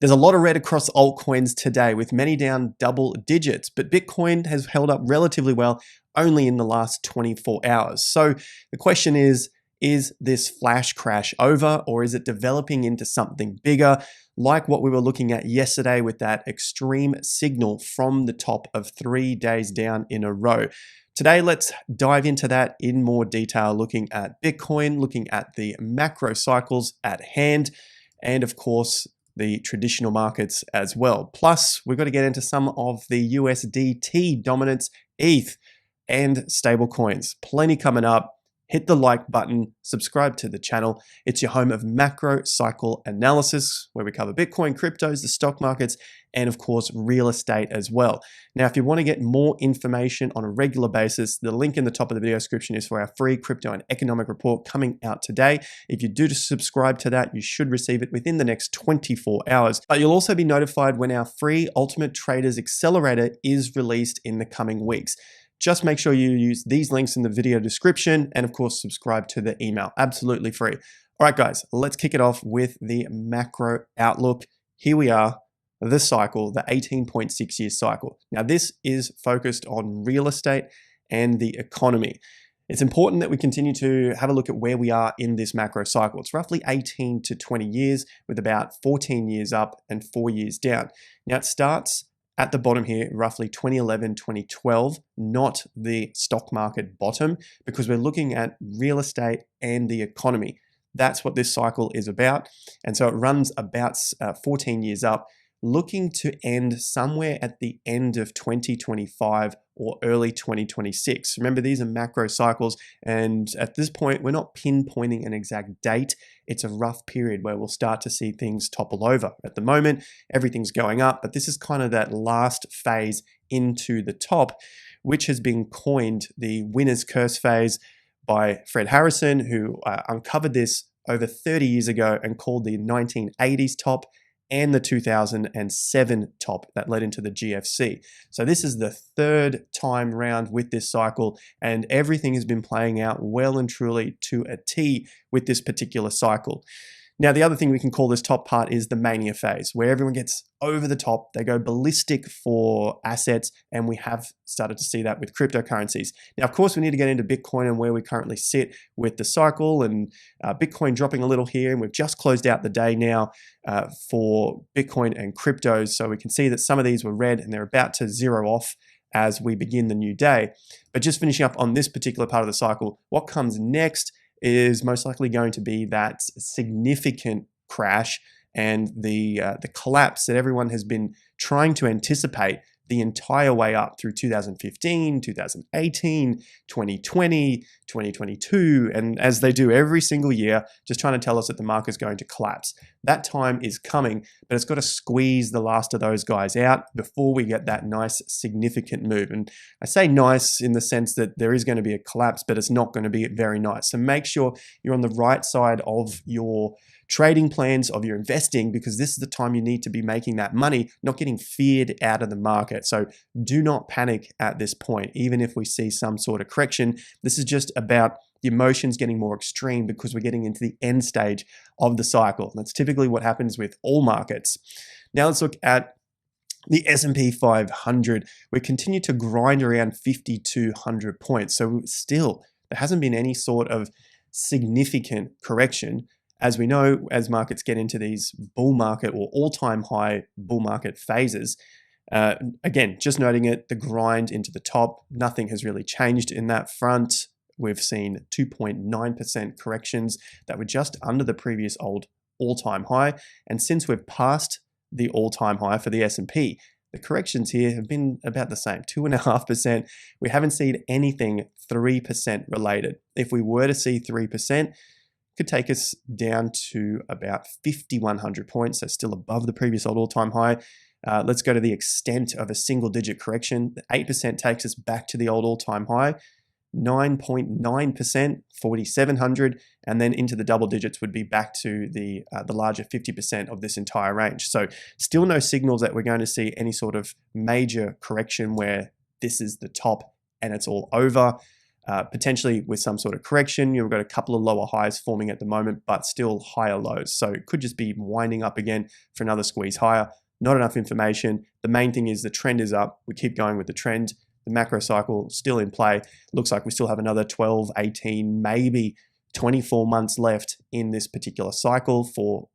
There's a lot of red across altcoins today, with many down double digits, but Bitcoin has held up relatively well only in the last 24 hours. So the question is this flash crash over, or is it developing into something bigger, like what we were looking at yesterday with that extreme signal from the top of 3 days down in a row? Today, let's dive into that in more detail, looking at Bitcoin, looking at the macro cycles at hand, and of course, the traditional markets as well. Plus, we've got to get into some of the USDT dominance, ETH, and stable coins. Plenty coming up. Hit the like button, subscribe to the channel. It's your home of macro cycle analysis, where we cover Bitcoin, cryptos, the stock markets, and of course, real estate as well. Now, if you want to get more information on a regular basis, the link in the top of the video description is for our free crypto and economic report coming out today. If you do subscribe to that, you should receive it within the next 24 hours. But you'll also be notified when our free Ultimate Traders Accelerator is released in the coming weeks. Just make sure you use these links in the video description, and of course, subscribe to the email. Absolutely free. All right, guys, let's kick it off with the macro outlook. Here we are, the cycle, the 18.6 year cycle. Now, this is focused on real estate and the economy. It's important that we continue to have a look at where we are in this macro cycle. It's roughly 18 to 20 years, with about 14 years up and 4 years down. Now, it starts at the bottom here, roughly 2011, 2012, not the stock market bottom, because we're looking at real estate and the economy. That's what this cycle is about. And so it runs about 14 years up, looking to end somewhere at the end of 2025 or early 2026. Remember, these are macro cycles, and at this point, we're not pinpointing an exact date. It's a rough period where we'll start to see things topple over. At the moment, everything's going up, but this is kind of that last phase into the top, which has been coined the winner's curse phase by Fred Harrison, who uncovered this over 30 years ago and called the 1980s top and the 2007 top that led into the GFC. So this is the third time round with this cycle, and everything has been playing out well and truly to a T with this particular cycle. Now, the other thing we can call this top part is the mania phase, where everyone gets over the top. They go ballistic for assets, and we have started to see that with cryptocurrencies. Now, of course, we need to get into Bitcoin and where we currently sit with the cycle, and Bitcoin dropping a little here, and we've just closed out the day now for Bitcoin and cryptos. So we can see that some of these were red, and they're about to zero off as we begin the new day. But just finishing up on this particular part of the cycle, what comes next is most likely going to be that significant crash and the collapse that everyone has been trying to anticipate the entire way up through 2015, 2018, 2020, 2022, and as they do every single year, just trying to tell us that the market is going to collapse. That time is coming, but it's got to squeeze the last of those guys out before we get that nice significant move. And I say nice in the sense that there is going to be a collapse, but it's not going to be very nice. So make sure you're on the right side of your trading plans, of your investing, because this is the time you need to be making that money, not getting feared out of the market. So do not panic at this point, even if we see some sort of correction. This is just about the emotions getting more extreme because we're getting into the end stage of the cycle. That's typically what happens with all markets. Now let's look at the S&P 500. We continue to grind around 5,200 points. So still, there hasn't been any sort of significant correction. As we know, as markets get into these bull market or all-time high bull market phases, again, just noting it, the grind into the top, nothing has really changed in that front. We've seen 2.9% corrections that were just under the previous old all-time high. And since we've passed the all-time high for the S&P, the corrections here have been about the same, 2.5%. We haven't seen anything 3% related. If we were to see 3%, could take us down to about 5,100 points, so still above the previous all-time high. Let's go to the extent of a single-digit correction. 8% takes us back to the old all-time high. 9.9%, 4,700, and then into the double digits would be back to the larger 50% of this entire range. So still no signals that we're going to see any sort of major correction where this is the top and it's all over. potentially with some sort of correction. You've got a couple of lower highs forming at the moment, but still higher lows. So it could just be winding up again for another squeeze higher. Not enough information. The main thing is the trend is up. We keep going with the trend. The macro cycle still in play. Looks like we still have another 12, 18, maybe 24 months left in this particular cycle for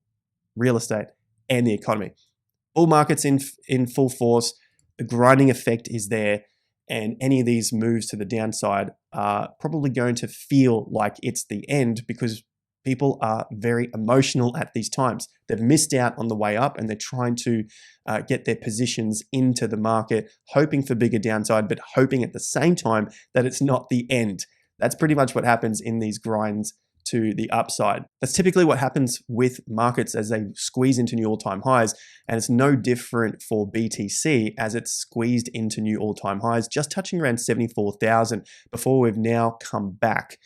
real estate and the economy. Bull market's in full force. The grinding effect is there. And any of these moves to the downside are probably going to feel like it's the end because people are very emotional at these times. They've missed out on the way up and they're trying to get their positions into the market, hoping for bigger downside, but hoping at the same time that it's not the end. That's pretty much what happens in these grinds to the upside. That's typically what happens with markets as they squeeze into new all-time highs, and it's no different for BTC as it's squeezed into new all-time highs, just touching around 74,000 before we've now come back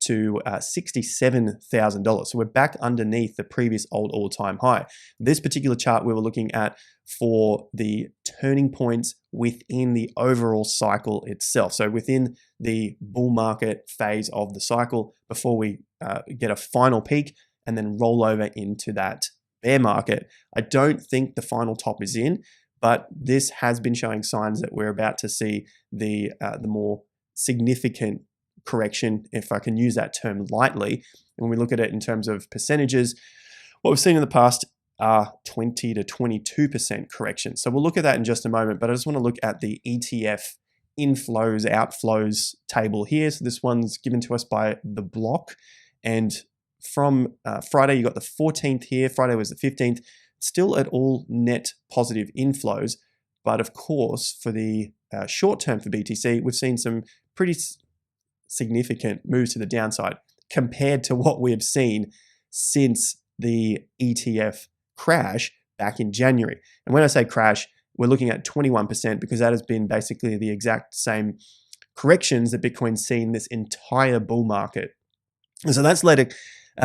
to $67,000. So we're back underneath the previous old all-time high. This particular chart we were looking at for the turning points within the overall cycle itself. So within the bull market phase of the cycle before we get a final peak and then roll over into that bear market. I don't think the final top is in, but this has been showing signs that we're about to see the more significant correction, if I can use that term lightly. When we look at it in terms of percentages, what we've seen in the past are 20 to 22% correction. So we'll look at that in just a moment, but I just want to look at the ETF inflows, outflows table here. So this one's given to us by the block. And from Friday, you got the 14th here. Friday was the 15th. Still at all net positive inflows. But of course, for the short term for BTC, we've seen some pretty significant moves to the downside compared to what we've seen since the ETF crash back in January. And when I say crash, we're looking at 21% because that has been basically the exact same corrections that Bitcoin's seen this entire bull market. And so that's led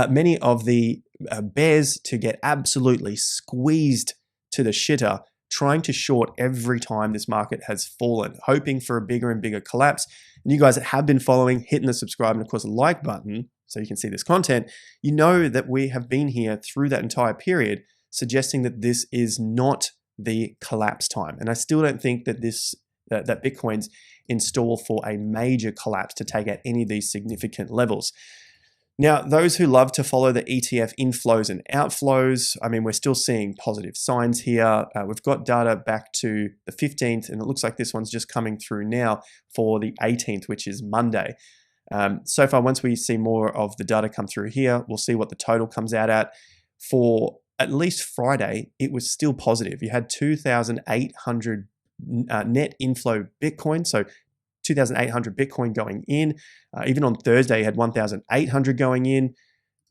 many of the bears to get absolutely squeezed to the shitter, trying to short every time this market has fallen, hoping for a bigger and bigger collapse. And you guys that have been following, hitting the subscribe and of course the like button so you can see this content, you know that we have been here through that entire period suggesting that this is not the collapse time. And I still don't think that that Bitcoin's in store for a major collapse to take out any of these significant levels. Now, those who love to follow the ETF inflows and outflows, I mean, we're still seeing positive signs here. We've got data back to the 15th, and it looks like this one's just coming through now for the 18th, which is Monday. So far, once we see more of the data come through here, we'll see what the total comes out at. For at least Friday, it was still positive. You had 2,800 net inflow Bitcoin, so 2,800 Bitcoin going in. Even on Thursday, you had 1,800 going in.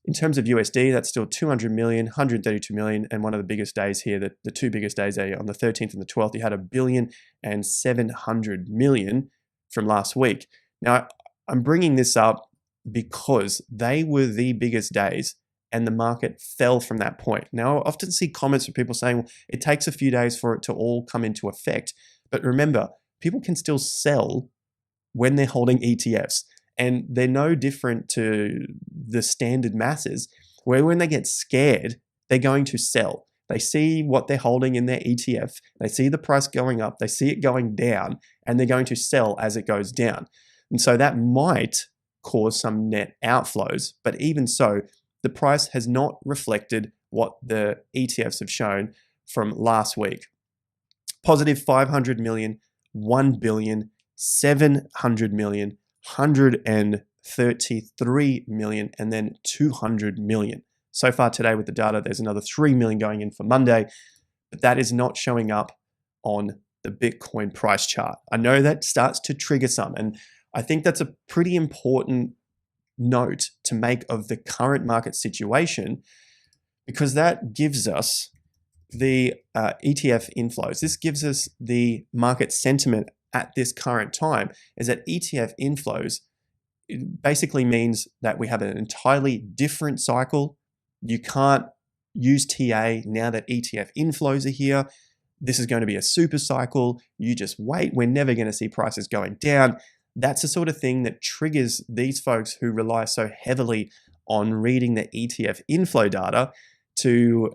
In terms of USD, that's still 200 million, 132 million, and one of the biggest days here, the two biggest days are on the 13th and the 12th, you had $1 billion and 700 million from last week. Now, I'm bringing this up because they were the biggest days and the market fell from that point. Now, I often see comments from people saying, well, it takes a few days for it to all come into effect. But remember, people can still sell when they're holding ETFs. And they're no different to the standard masses, where when they get scared, they're going to sell. They see what they're holding in their ETF, they see the price going up, they see it going down, and they're going to sell as it goes down. And so that might cause some net outflows, but even so, the price has not reflected what the ETFs have shown from last week. Positive 500 million, 1 billion, 700 million, 133 million, and then 200 million. So far today with the data, there's another 3 million going in for Monday, but that is not showing up on the Bitcoin price chart. I know that starts to trigger some, and I think that's a pretty important note to make of the current market situation, because that gives us the ETF inflows. This gives us the market sentiment at this current time, is that ETF inflows basically means that we have an entirely different cycle. You can't use TA now that ETF inflows are here. This is going to be a super cycle. You just wait. We're never going to see prices going down. that's the sort of thing that triggers these folks who rely so heavily on reading the ETF inflow data to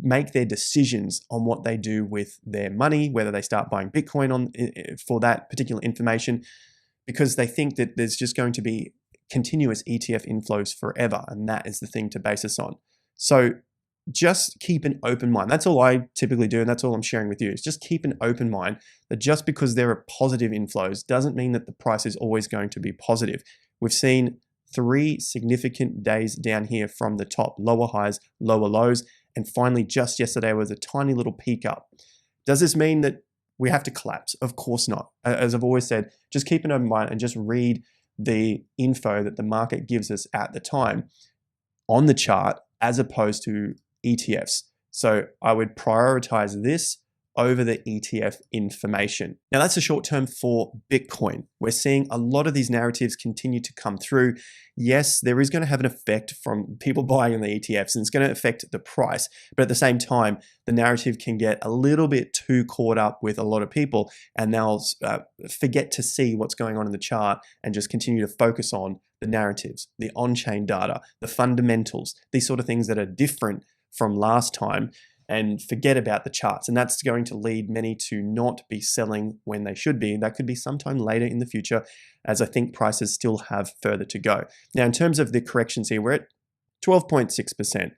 make their decisions on what they do with their money, whether they start buying Bitcoin for that particular information, because they think that there's just going to be continuous ETF inflows forever, and that is the thing to base this on. So just keep an open mind. That's all I typically do, and that's all I'm sharing with you, is just keep an open mind that just because there are positive inflows doesn't mean that the price is always going to be positive. We've seen 3 significant days down here from the top, lower highs, lower lows, and finally just yesterday was a tiny little peak up. Does this mean that we have to collapse? Of course not. As I've always said, just keep an open mind and just read the info that the market gives us at the time on the chart as opposed to ETFs. So I would prioritize this over the ETF information. Now that's the short term for Bitcoin. We're seeing a lot of these narratives continue to come through. Yes, there is going to have an effect from people buying in the ETFs, and it's going to affect the price. But at the same time, the narrative can get a little bit too caught up with a lot of people, and they'll forget to see what's going on in the chart and just continue to focus on the narratives, the on-chain data, the fundamentals, these sort of things that are different from last time, and forget about the charts. And that's going to lead many to not be selling when they should be. That could be sometime later in the future, as I think prices still have further to go. Now, in terms of the corrections here, we're at 12.6%.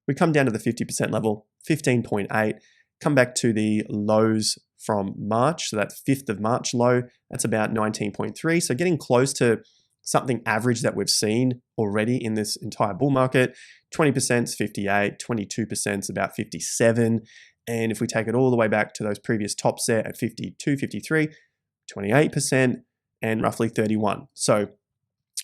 We come down to the 50% level, 15.8, come back to the lows from March. So that 5th of March low, that's about 19.3. So getting close to something average that we've seen already in this entire bull market. 20% is 58, 22% is about 57. And if we take it all the way back to those previous tops there at 52, 53, 28% and roughly 31. So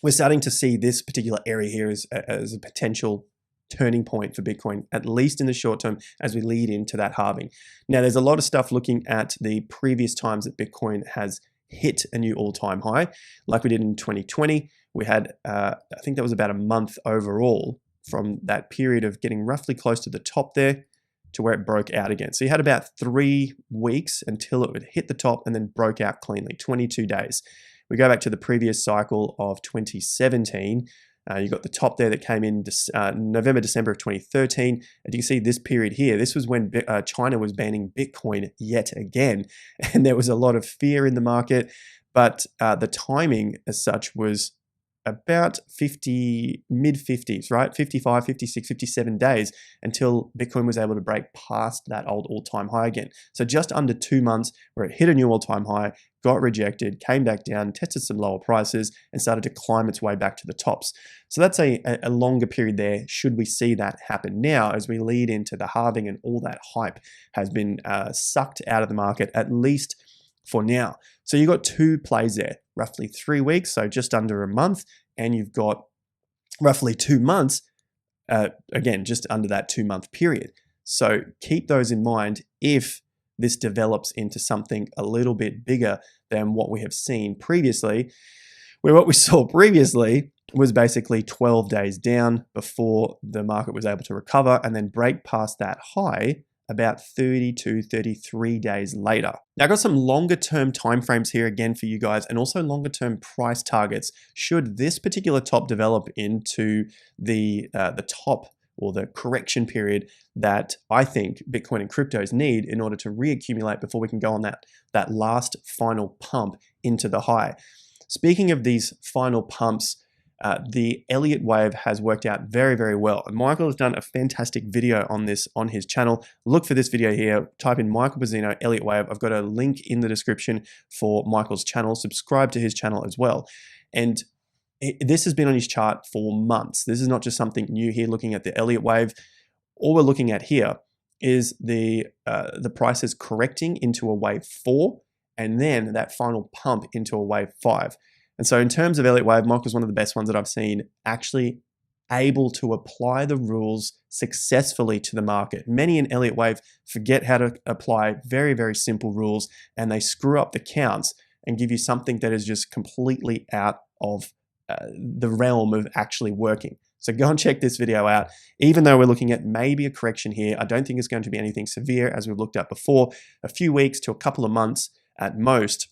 we're starting to see this particular area here as a potential turning point for Bitcoin, at least in the short term, as we lead into that halving. Now, there's a lot of stuff looking at the previous times that Bitcoin has hit a new all-time high, like we did in 2020. We had, I think that was about a month overall from that period of getting roughly close to the top there to where it broke out again. So you had about 3 weeks until it would hit the top and then broke out cleanly, 22 days. We go back to the previous cycle of 2017. You got the top there that came in November, December of 2013. And you can see this period here. This was when China was banning Bitcoin yet again. And there was a lot of fear in the market. But the timing as such was about mid-50s, right? 55, 56, 57 days until Bitcoin was able to break past that old all-time high again. So just under 2 months where it hit a new all-time high, got rejected, came back down, tested some lower prices, and started to climb its way back to the tops. So that's a longer period there, should we see that happen now as we lead into the halving and all that hype has been sucked out of the market, at least for now. So you've got 2 plays there, roughly 3 weeks, so just under a month, and you've got roughly 2 months, again, just under that 2-month period. So keep those in mind if this develops into something a little bit bigger than what we have seen previously, where what we saw previously was basically 12 days down before the market was able to recover and then break past that high about 30 to 33 days later. Now, I've got some longer term timeframes here again for you guys, and also longer term price targets should this particular top develop into the top or the correction period that I think Bitcoin and cryptos need in order to reaccumulate before we can go on that last final pump into the high. Speaking of these final pumps, the Elliott wave has worked out very, very well. And Michael has done a fantastic video on this on his channel. Look for this video here. Type in Michael Bazzino Elliott wave. I've got a link in the description for Michael's channel. Subscribe to his channel as well. And this has been on his chart for months. This is not just something new here looking at the Elliott wave. All we're looking at here is the prices correcting into a wave 4 and then that final pump into a wave 5. And so in terms of Elliott wave, Michael's one of the best ones that I've seen actually able to apply the rules successfully to the market. Many in Elliott wave forget how to apply very, very simple rules, and they screw up the counts and give you something that is just completely out of the realm of actually working. So go and check this video out. Even though we're looking at maybe a correction here, I don't think it's going to be anything severe as we've looked at before, a few weeks to a couple of months at most.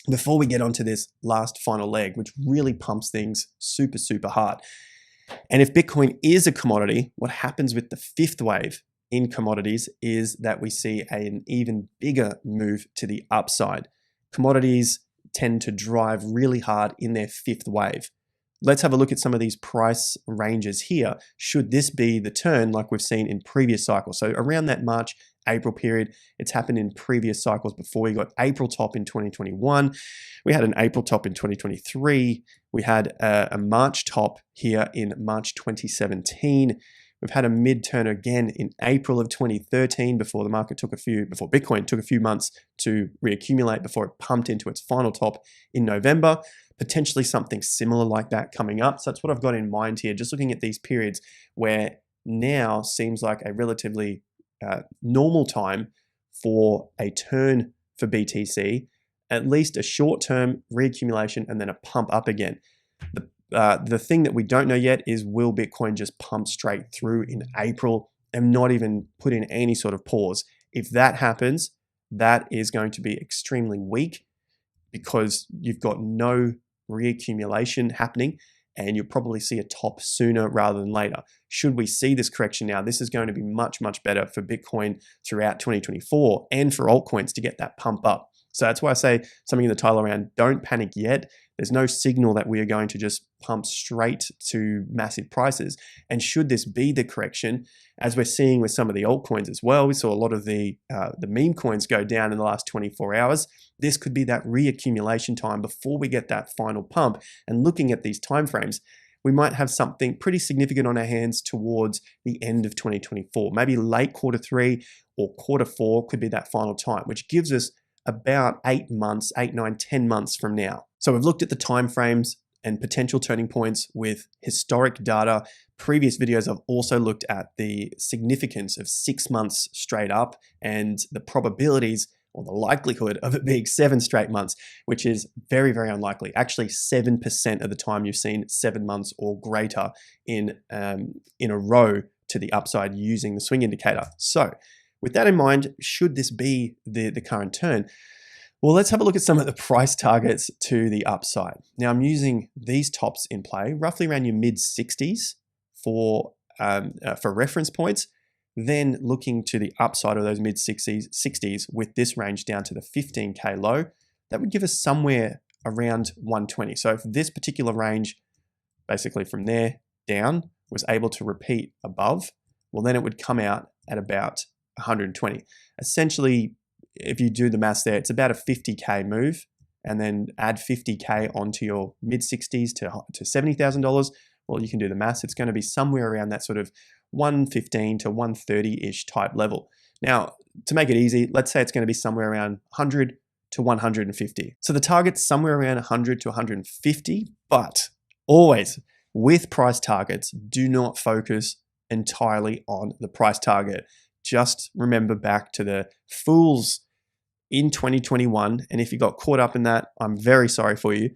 before we get onto this last final leg, which really pumps things super, super hard. And if Bitcoin is a commodity, what happens with the fifth wave in commodities is that we see an even bigger move to the upside. Commodities tend to drive really hard in their fifth wave. Let's have a look at some of these price ranges here. Should this be the turn like we've seen in previous cycles? So around that March, April period, it's happened in previous cycles before. We got April top in 2021. We had an April top in 2023. We had a March top here in March 2017. We've had a mid-turn again in April of 2013 before Bitcoin took a few months to reaccumulate before it pumped into its final top in November. Potentially something similar like that coming up. So that's what I've got in mind here, just looking at these periods where now seems like a relatively normal time for a turn for BTC, at least a short-term reaccumulation and then a pump up again. The thing that we don't know yet is, will Bitcoin just pump straight through in April and not even put in any sort of pause? If that happens, that is going to be extremely weak because you've got no reaccumulation happening and you'll probably see a top sooner rather than later. Should we see this correction now, this is going to be much, much better for Bitcoin throughout 2024 and for altcoins to get that pump up. So that's why I say something in the title around don't panic yet. There's no signal that we are going to just pump straight to massive prices. And should this be the correction, as we're seeing with some of the altcoins as well, we saw a lot of the meme coins go down in the last 24 hours. This could be that reaccumulation time before we get that final pump. And looking at these timeframes, we might have something pretty significant on our hands towards the end of 2024. Maybe late Q3 or Q4 could be that final time, which gives us about 8 months, 8, 9, 10 months from now. So we've looked at the timeframes and potential turning points with historic data. Previous videos I've also looked at the significance of 6 months straight up and the probabilities or the likelihood of it being 7 straight months, which is very, very unlikely. Actually, 7% of the time you've seen 7 months or greater in a row to the upside using the swing indicator. So with that in mind, should this be the current turn? Well, let's have a look at some of the price targets to the upside. Now, I'm using these tops in play, roughly around your mid-60s for reference points, then looking to the upside of those mid-60s with this range down to the 15K low. That would give us somewhere around 120. So if this particular range, basically from there down, was able to repeat above, well, then it would come out at about 120. Essentially, if you do the maths there, it's about a 50K move and then add 50K onto your mid-60s to $70,000. Well, you can do the maths. It's going to be somewhere around that sort of 115 to 130-ish type level. Now, to make it easy, let's say it's going to be somewhere around 100 to 150. So the target's somewhere around 100 to 150, but always with price targets, do not focus entirely on the price target. Just remember back to the fools in 2021. And if you got caught up in that, I'm very sorry for you.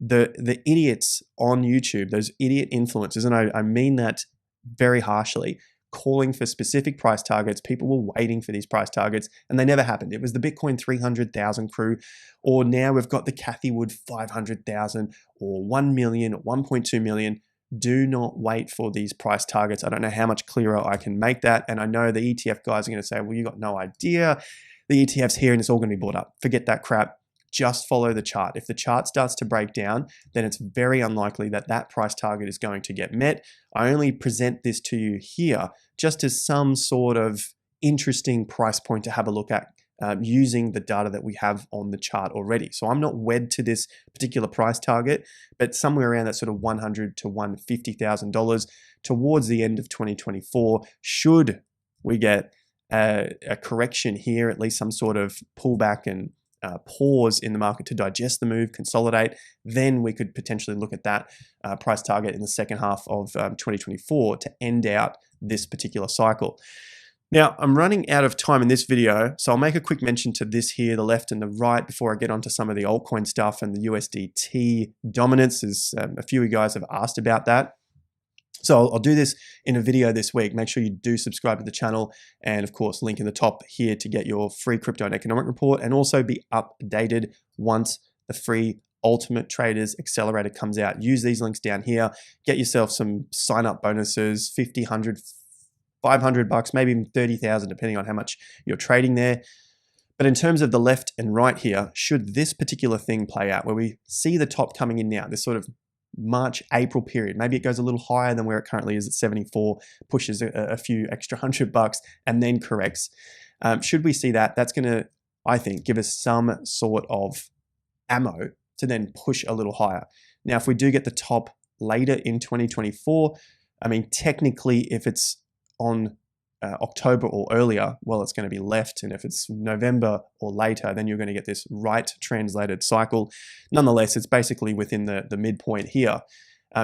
The idiots on YouTube, those idiot influencers, and I mean that very harshly, calling for specific price targets. People were waiting for these price targets and they never happened. It was the Bitcoin 300,000 crew, or now we've got the Cathie Wood 500,000 or 1 million or 1.2 million. Do not wait for these price targets. I don't know how much clearer I can make that. And I know the ETF guys are going to say, well, you got no idea. The ETF's here and it's all going to be bought up. Forget that crap. Just follow the chart. If the chart starts to break down, then it's very unlikely that that price target is going to get met. I only present this to you here just as some sort of interesting price point to have a look at using the data that we have on the chart already. So I'm not wed to this particular price target, but somewhere around that sort of $100,000 to $150,000 towards the end of 2024, should we get a correction here, at least some sort of pullback and pause in the market to digest the move, consolidate, then we could potentially look at that price target in the second half of 2024 to end out this particular cycle. Now, I'm running out of time in this video, so I'll make a quick mention to this here, the left and the right, before I get onto some of the altcoin stuff and the USDT dominance, as a few of you guys have asked about that. So I'll do this in a video this week. Make sure you do subscribe to the channel, and of course, link in the top here to get your free crypto and economic report, and also be updated once the free Ultimate Traders Accelerator comes out. Use these links down here. Get yourself some sign-up bonuses, 50, 100, 500 bucks, maybe even 30,000, depending on how much you're trading there. But in terms of the left and right here, should this particular thing play out, where we see the top coming in now, this sort of March, April period, maybe it goes a little higher than where it currently is at 74, pushes a few extra $100 and then corrects. Should we see that, that's going to, I think, give us some sort of ammo to then push a little higher. Now, if we do get the top later in 2024, I mean, technically, if it's on October or earlier, well, it's going to be left. And if it's November or later, then you're going to get this right translated cycle. Nonetheless, it's basically within the midpoint here.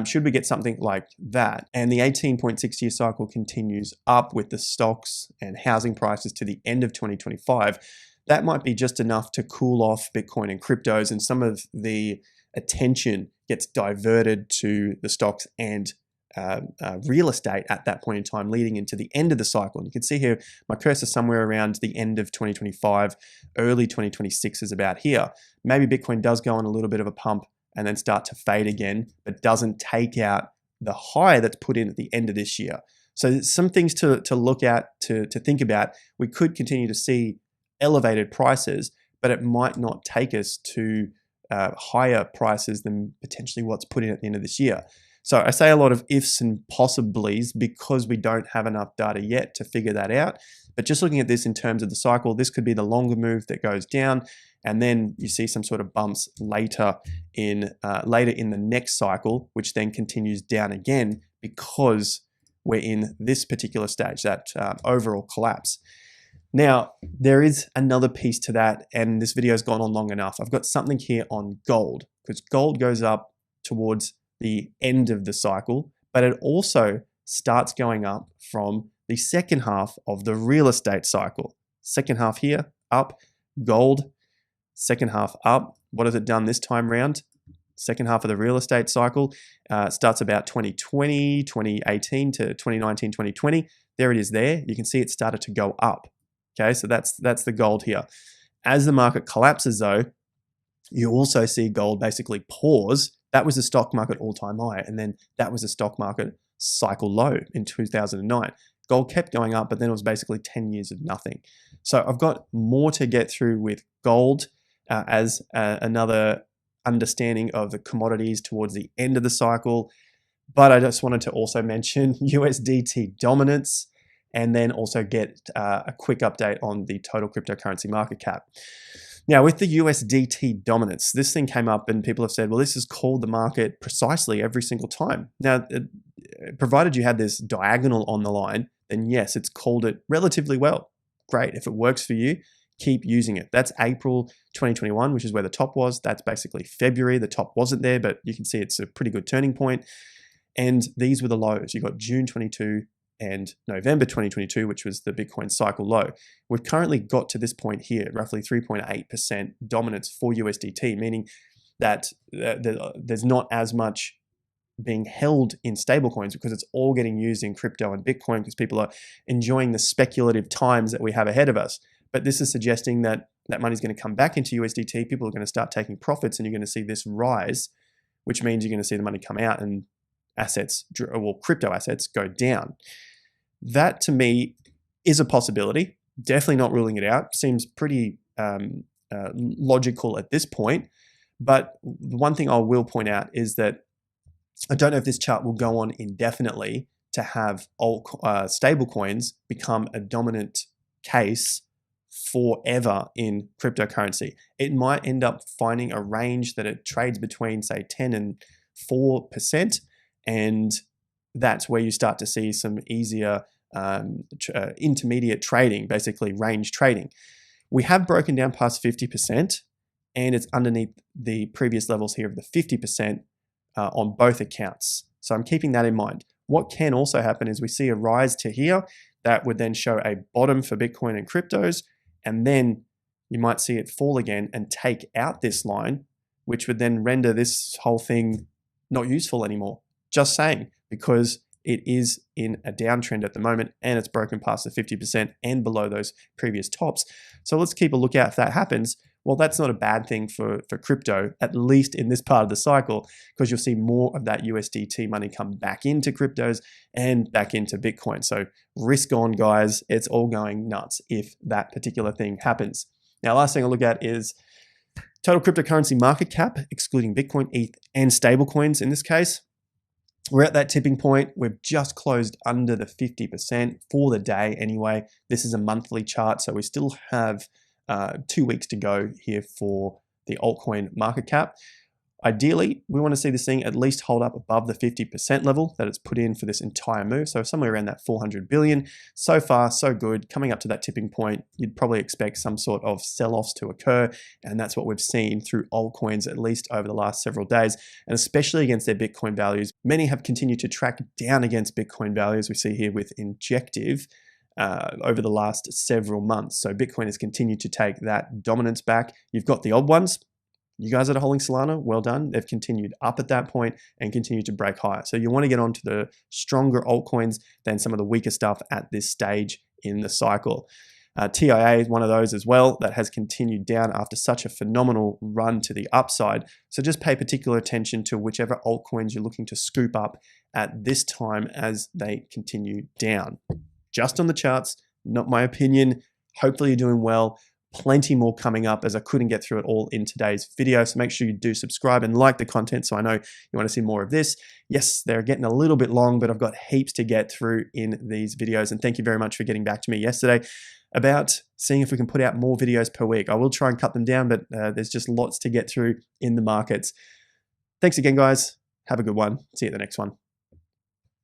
Should we get something like that, and the 18.6-year cycle continues up with the stocks and housing prices to the end of 2025, that might be just enough to cool off Bitcoin and cryptos, and some of the attention gets diverted to the stocks and real estate at that point in time, leading into the end of the cycle. And you can see here, my cursor somewhere around the end of 2025, early 2026 is about here. Maybe Bitcoin does go on a little bit of a pump and then start to fade again, but doesn't take out the high that's put in at the end of this year. So some things to look at, to think about. We could continue to see elevated prices, but it might not take us to higher prices than potentially what's put in at the end of this year. So I say a lot of ifs and possiblies because we don't have enough data yet to figure that out. But just looking at this in terms of the cycle, this could be the longer move that goes down, and then you see some sort of bumps later in the next cycle, which then continues down again because we're in this particular stage, that overall collapse. Now, there is another piece to that, and this video has gone on long enough. I've got something here on gold, because gold goes up towards the end of the cycle, but it also starts going up from the second half of the real estate cycle. Second half here, up, gold, second half up. What has it done this time round? Second half of the real estate cycle starts about 2020, 2018 to 2019, 2020. There it is there. You can see it started to go up. Okay, so that's the gold here. As the market collapses though, you also see gold basically pause. That was the stock market all-time high, and then that was the stock market cycle low in 2009. Gold kept going up, but then it was basically 10 years of nothing. So I've got more to get through with gold as another understanding of the commodities towards the end of the cycle. But I just wanted to also mention USDT dominance, and then also get a quick update on the total cryptocurrency market cap. Now, with the USDT dominance, this thing came up and people have said, well, this has called the market precisely every single time. Now, provided you had this diagonal on the line, then yes, it's called it relatively well. Great. If it works for you, keep using it. That's April 2021, which is where the top was. That's basically February. The top wasn't there, but you can see it's a pretty good turning point. And these were the lows. You got June 22 and November 2022, which was the Bitcoin cycle low. We've currently got to this point here, roughly 3.8% dominance for USDT, meaning that there's not as much being held in stablecoins because it's all getting used in crypto and Bitcoin because people are enjoying the speculative times that we have ahead of us. But this is suggesting that that money is going to come back into USDT. People are going to start taking profits, and you're going to see this rise, which means you're going to see the money come out and assets, well, crypto assets go down. That to me is a possibility. Definitely not ruling it out. Seems pretty logical at this point. But the one thing I will point out is that I don't know if this chart will go on indefinitely to have stable coins become a dominant case forever in cryptocurrency. It might end up finding a range that it trades between, say, 10 and 4%. And that's where you start to see some easier intermediate trading, basically range trading. We have broken down past 50%, and it's underneath the previous levels here of the 50% on both accounts. So I'm keeping that in mind. What can also happen is we see a rise to here that would then show a bottom for Bitcoin and cryptos, and then you might see it fall again and take out this line, which would then render this whole thing not useful anymore. Just saying, because it is in a downtrend at the moment, and it's broken past the 50% and below those previous tops. So let's keep a lookout if that happens. Well, that's not a bad thing for crypto, at least in this part of the cycle, because you'll see more of that USDT money come back into cryptos and back into Bitcoin. So risk on, guys. It's all going nuts if that particular thing happens. Now, last thing I'll look at is total cryptocurrency market cap, excluding Bitcoin, ETH, and stablecoins in this case. We're at that tipping point. We've just closed under the 50% for the day anyway. This is a monthly chart, so we still have 2 weeks to go here for the altcoin market cap. Ideally, we want to see this thing at least hold up above the 50% level that it's put in for this entire move. So somewhere around that 400 billion. So far, so good. Coming up to that tipping point, you'd probably expect some sort of sell-offs to occur. And that's what we've seen through altcoins, at least over the last several days, and especially against their Bitcoin values. Many have continued to track down against Bitcoin values. We see here with Injective over the last several months. So Bitcoin has continued to take that dominance back. You've got the odd ones. You guys that are holding Solana, well done. They've continued up at that point and continued to break higher. So you want to get onto the stronger altcoins than some of the weaker stuff at this stage in the cycle. TIA is one of those as well that has continued down after such a phenomenal run to the upside. So just pay particular attention to whichever altcoins you're looking to scoop up at this time as they continue down. Just on the charts, not my opinion. Hopefully you're doing well. Plenty more coming up, as I couldn't get through it all in today's video. So make sure you do subscribe and like the content so I know you want to see more of this. Yes, they're getting a little bit long, but I've got heaps to get through in these videos. And thank you very much for getting back to me yesterday about seeing if we can put out more videos per week. I will try and cut them down, but there's just lots to get through in the markets. Thanks again, guys. Have a good one. See you at the next one.